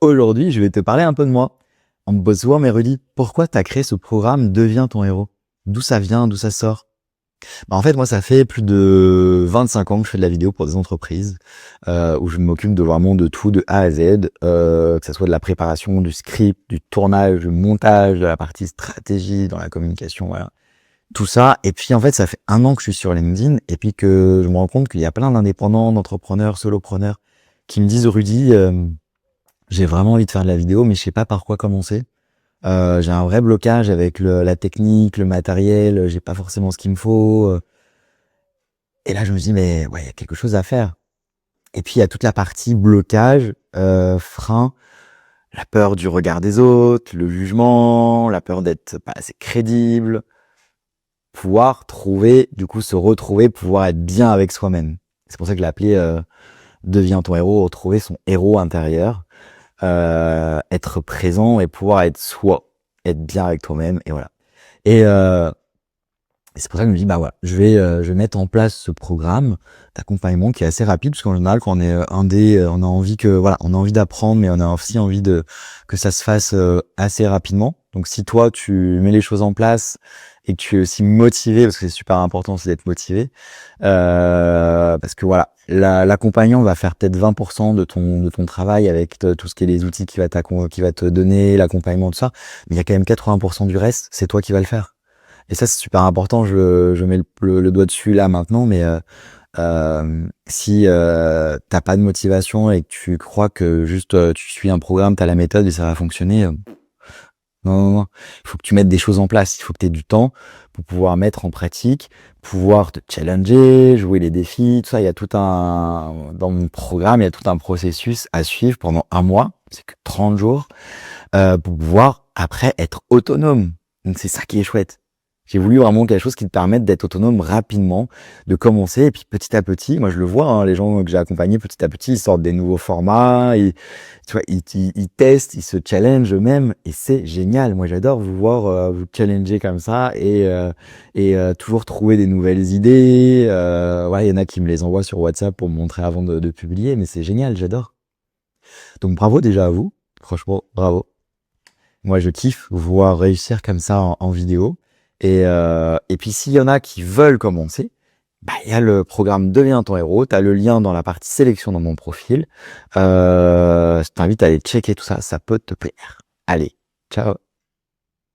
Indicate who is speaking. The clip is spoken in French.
Speaker 1: Aujourd'hui, je vais te parler un peu de moi. On me pose souvent, mais Rudy, pourquoi tu as créé ce programme Deviens ton héros? D'où ça vient, d'où ça sort? En fait, moi, ça fait plus de 25 ans que je fais de la vidéo pour des entreprises, où je m'occupe de vraiment de tout, de A à Z, que ce soit de la préparation, du script, du tournage, du montage, de la partie stratégie, dans la communication, voilà. Tout ça. Et puis, en fait, ça fait 1 an que je suis sur LinkedIn, et puis que je me rends compte qu'il y a plein d'indépendants, d'entrepreneurs, solopreneurs, qui me disent, Rudy, j'ai vraiment envie de faire de la vidéo, mais je sais pas par quoi commencer. J'ai un vrai blocage avec la technique, le matériel, j'ai pas forcément ce qu'il me faut. Et là, je me dis, mais ouais, il y a quelque chose à faire. Et puis, il y a toute la partie blocage, frein, la peur du regard des autres, le jugement, la peur d'être pas assez crédible, pouvoir trouver, du coup, se retrouver, pouvoir être bien avec soi-même. C'est pour ça que je l'ai appelé Deviens ton héros, retrouver son héros intérieur. Être présent et pouvoir être soi, être bien avec toi-même, et voilà. Et c'est pour ça que je me dis, bah voilà, je vais mettre en place ce programme d'accompagnement qui est assez rapide, parce qu'en général, quand on est indé, on a envie que, voilà, on a envie d'apprendre, mais on a aussi envie que ça se fasse assez rapidement. Donc, si toi, tu mets les choses en place et que tu es aussi motivé, parce que c'est super important aussi d'être motivé, parce que voilà, l'accompagnant va faire peut-être 20% de ton travail avec tout ce qui est les outils qui va te donner, l'accompagnement, tout ça, mais il y a quand même 80% du reste, c'est toi qui vas le faire. Et ça, c'est super important. Je mets le doigt dessus là maintenant, mais si t'as pas de motivation et que tu crois que juste tu suis un programme, t'as la méthode et ça va fonctionner, non, non, non. Il faut que tu mettes des choses en place. Il faut que tu aies du temps pour pouvoir mettre en pratique, pouvoir te challenger, jouer les défis, tout ça. Il y a tout dans mon programme, il y a tout un processus à suivre pendant 1 mois. C'est que 30 jours, pour pouvoir après être autonome. Donc c'est ça qui est chouette. J'ai voulu vraiment quelque chose qui te permette d'être autonome rapidement, de commencer, et puis petit à petit, moi je le vois, hein, les gens que j'ai accompagnés, petit à petit, ils sortent des nouveaux formats, tu vois, ils testent, ils se challengent eux-mêmes, et c'est génial. Moi j'adore vous voir vous challenger comme ça, et toujours trouver des nouvelles idées. Ouais, il y en a qui me les envoient sur WhatsApp pour me montrer avant de publier, mais c'est génial, j'adore. Donc bravo déjà à vous, franchement, bravo. Moi, je kiffe voir réussir comme ça en vidéo. Et puis, s'il y en a qui veulent commencer, bah, il y a le programme Deviens ton héros. Tu as le lien dans la partie sélection dans mon profil. Je t'invite à aller checker tout ça. Ça peut te plaire. Allez, ciao.